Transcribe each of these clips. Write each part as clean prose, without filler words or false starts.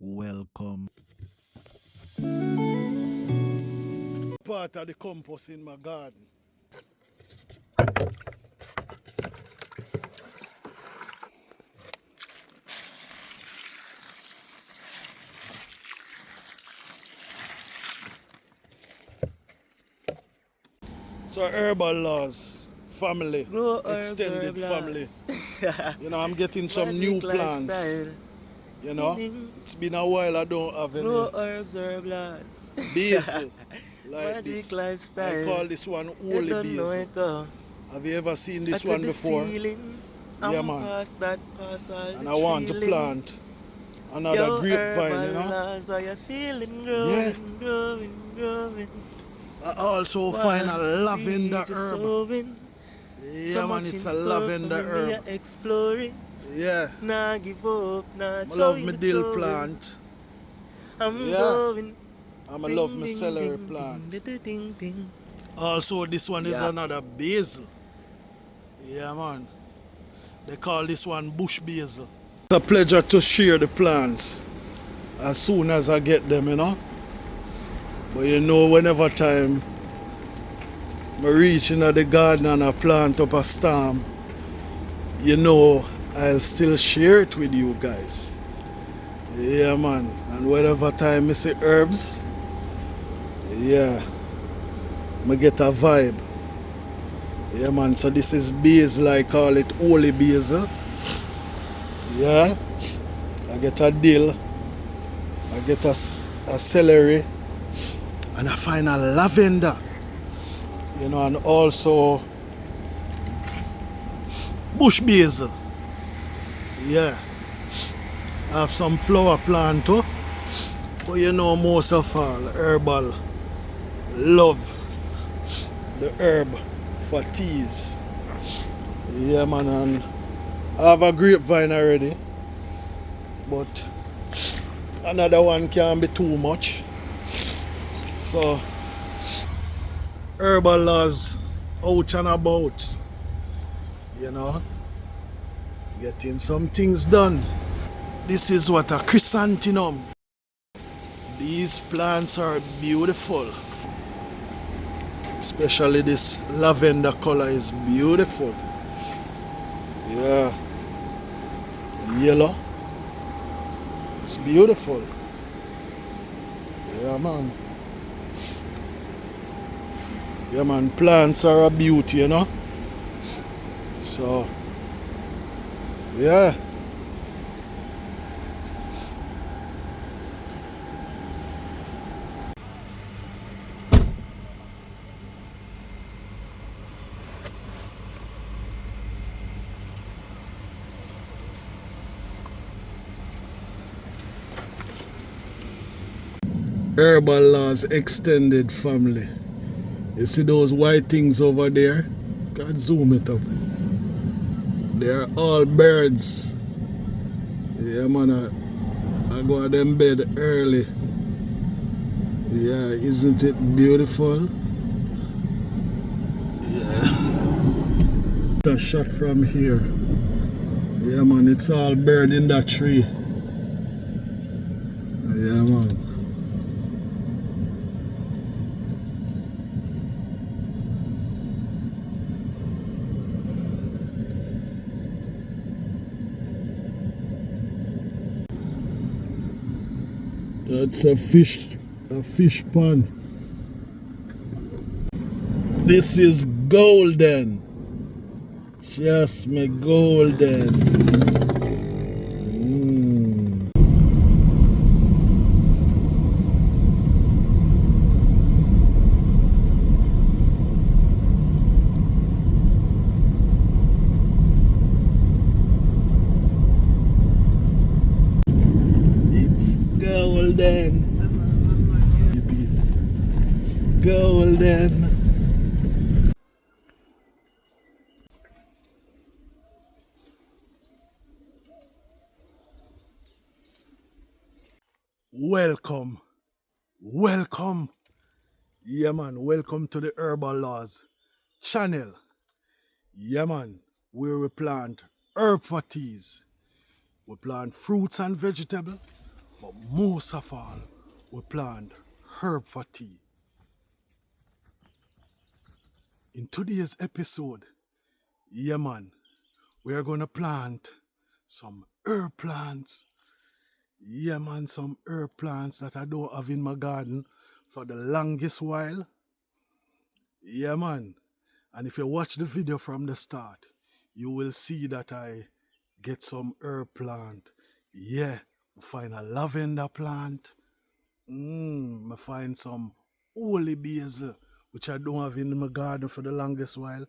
Welcome. Part of the compost in my garden. So herbal laws, family, Grow herbs, extended herb family. laws. I'm getting some new Magic plants. lifestyle. It's been a while I don't have any Grow herbs, herb laws. basil like Magic this. I lifestyle. call this one You holy don't know basil. it go. Have you ever seen I this to one the before? ceiling. Yeah, I'm man. past that, past all And the I want to feeling. plant another Yo, grapevine, herbal laws, are you feeling Yeah. growing, growing, growing? I also find a While lavender seeds are herb. sowing. So Yeah, man, much it's in a store for lavender me, I herb. explore it. Yeah. Nah give up, nah I throw love in my the dill towel. plant. I'm Yeah. going. I love Ding my ding celery ding plant. ding ding ding ding. Also, this one is Yeah. another basil. Yeah, man. They call this one bush basil. It's a pleasure to share the plants as soon as I get them. But whenever time I reach into the garden and I plant up a stem, I'll still share it with you guys. Yeah, man. And whenever time I see herbs, yeah, I get a vibe. Yeah, man. So this is basil. I call it holy basil. Yeah. I get a dill. I get a celery. And I find a lavender. And also bush basil. Yeah. I have some flower plant too. But most of all, herbal love the herb for teas. Yeah, man. And I have a grapevine already. But another one can't be too much. So herbal laws out and about. Getting some things done. This is what a chrysanthemum. These plants are beautiful. Especially this lavender color is beautiful. Yeah. Yellow. It's beautiful. Yeah, man. Yeah, man. Plants are a beauty, So, yeah. Herbal laws extended family. You see those white things over there? Can zoom it up. They are all birds. Yeah, man. I go to them bed early. Yeah, isn't it beautiful? Yeah. A shot from here. Yeah, man. It's all bird in that tree. Yeah, man. That's a fish pond. This is golden. Just me golden. Mm. It's golden. It's golden. Welcome. Welcome. Yeah, man. Welcome to the Herbal Laws channel. Yeah, man. Where we plant herb for teas. We plant fruits and vegetables. But most of all, we plant herb for tea. In today's episode, yeah man, we are gonna plant some herb plants. Yeah man, some herb plants that I don't have in my garden for the longest while. Yeah man, and if you watch the video from the start, you will see that I get some herb plant. Yeah, I find a lavender plant. I find some holy basil, which I don't have in my garden for the longest while.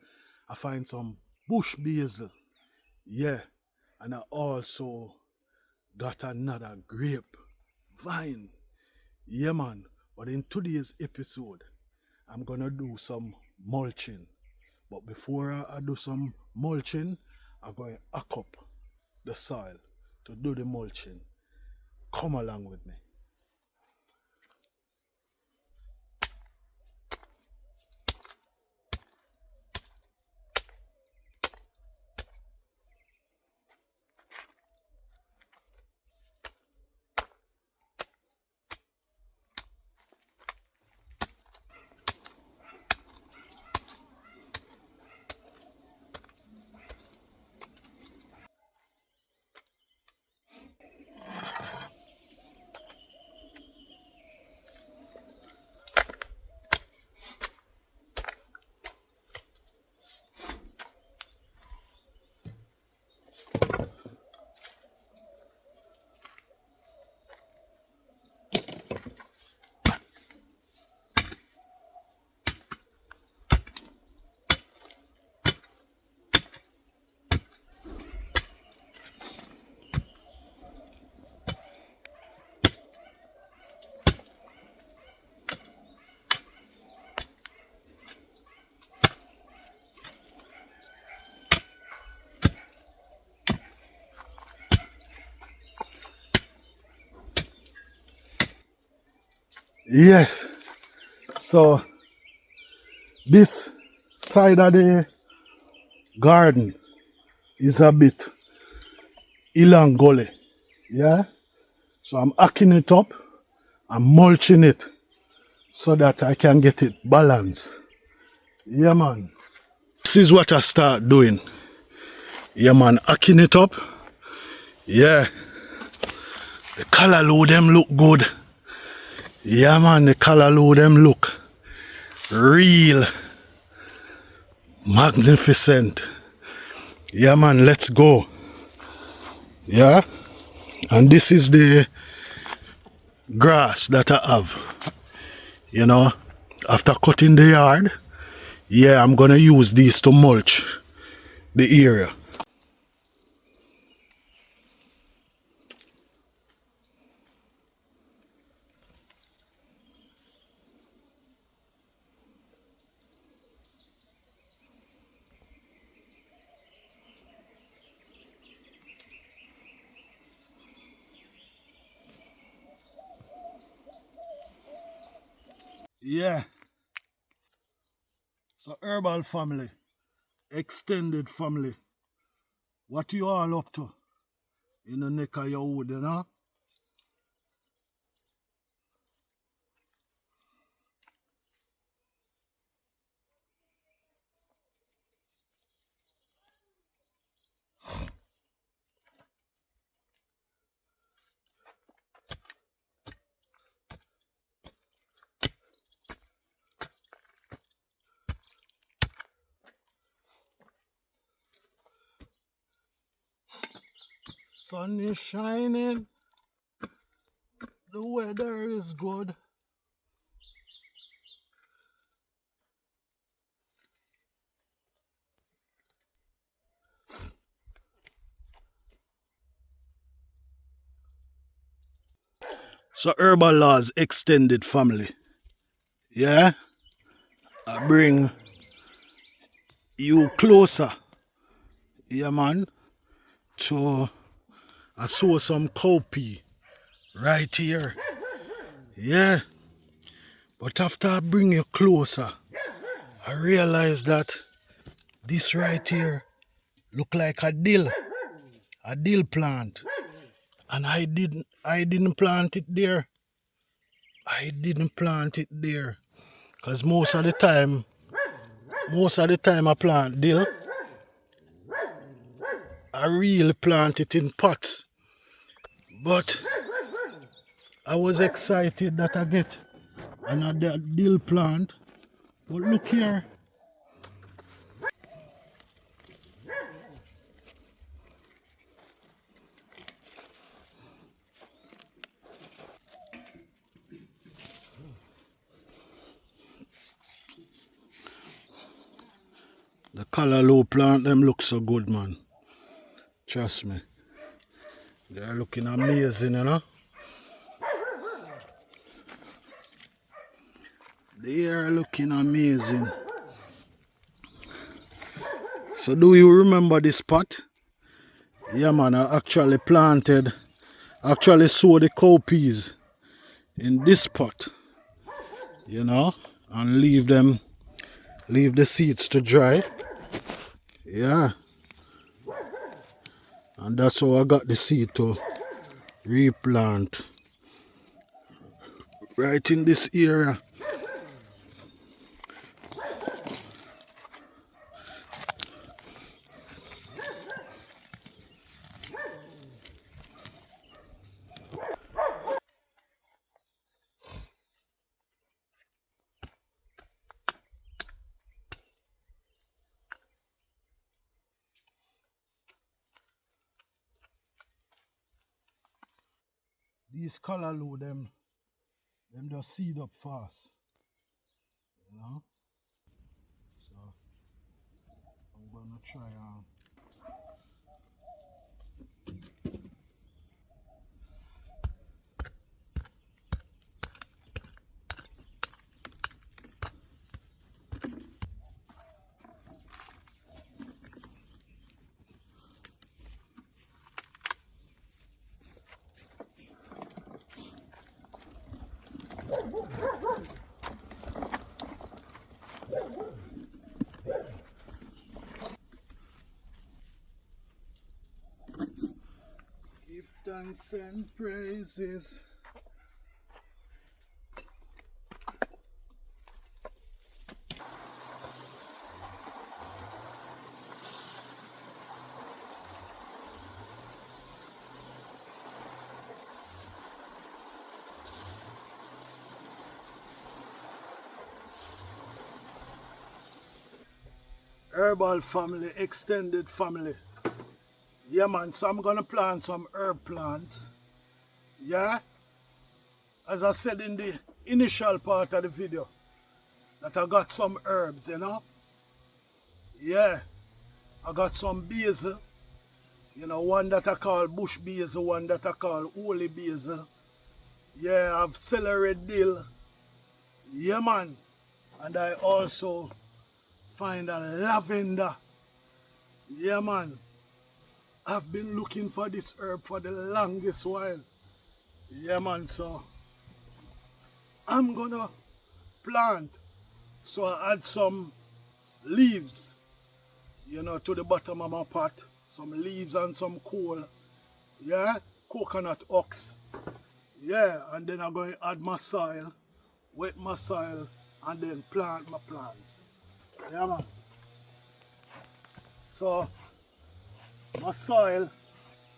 I find some bush basil. Yeah, and I also got another grape vine. Yeah, man. But in today's episode, I'm gonna do some mulching. But before I do some mulching, I'm going to hack up the soil to do the mulching. Come along with me. Yes, so this side of the garden is a bit elongated. Yeah, so I'm hacking it up, I'm mulching it so that I can get it balanced. Yeah, man. This is what I start doing. Yeah, man, hacking it up. Yeah, the Calaloo them look good. Yeah, man, the Calaloo them look real magnificent. Yeah, man, let's go. Yeah, and this is the grass that I have. You know, after cutting the yard, yeah, I'm gonna use these to mulch the area. Yeah, so herbal family, extended family, what you all up to in the neck of your wood, you know? Sun is shining, the weather is good. So herbal laws extended family. Yeah, I bring you closer. Yeah, man. So I saw some cowpea right here. Yeah, but after I bring you closer, I realized that this right here look like a dill plant. And I didn't plant it there. I didn't plant it there. Cause most of the time I plant dill, I really plant it in pots. But I was excited that I get another dill plant. But look here. The Calaloo plant them look so good, man. Trust me. They're looking amazing, you know. They are looking amazing. So do you remember this pot? Yeah, man, I actually sowed the cowpeas in this pot, you know, and leave the seeds to dry. Yeah. And that's how I got the seed to replant right in this area. These Calaloo, them just seed up fast, you know. So I'm gonna try give thanks and praises. Herbal family, extended family. Yeah, man, so I'm gonna plant some herb plants. Yeah, as I said in the initial part of the video, that I got some herbs, you know. Yeah, I got some basil, you know, one that I call bush basil, one that I call holy basil. Yeah, I have celery dill. Yeah, man. And I also find a lavender. Yeah, man. I've been looking for this herb for the longest while. Yeah, man. So I'm gonna plant. So I add some leaves, you know, to the bottom of my pot. Some leaves and some coal. Yeah, coconut ox. Yeah, and then I'm going to add my soil, wet my soil, and then plant my plants. Yeah, man. So my soil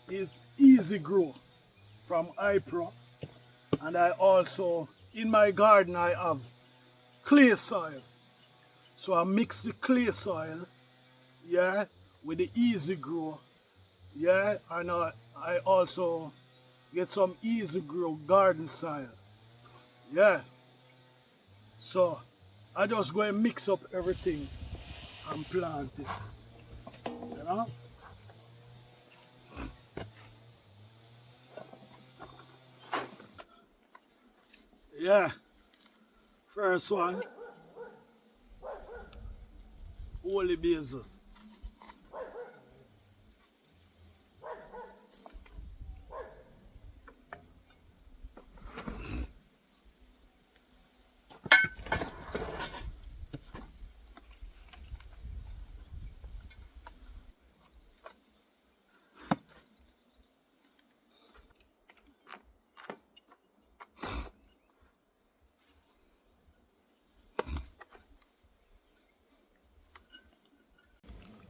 is easy grow from iPro, and I also, in my garden, I have clay soil. So I mix the clay soil, yeah, with the easy grow, yeah, and I also get some easy grow garden soil, yeah. So I just go and mix up everything and plant it, you know. Yeah, first one, holy basil.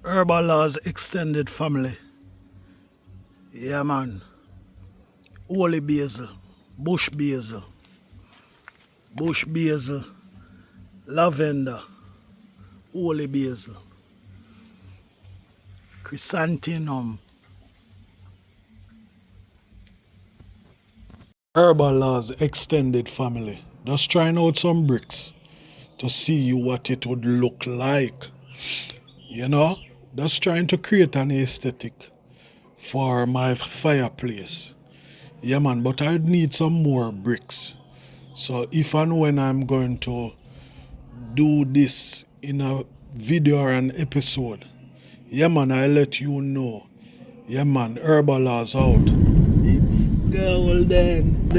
Herbal Laws Extended Family. Yeah, man. Holy basil, bush basil, lavender, holy basil, chrysanthemum. Herbal Laws Extended Family. Just trying out some bricks to see what it would look like. You know, just trying to create an aesthetic for my fireplace. Yeah, man, but I'd need some more bricks. So if and when I'm going to do this in a video or an episode, yeah, man, I'll let you know. Yeah, man, Herbal Laws out. It's golden.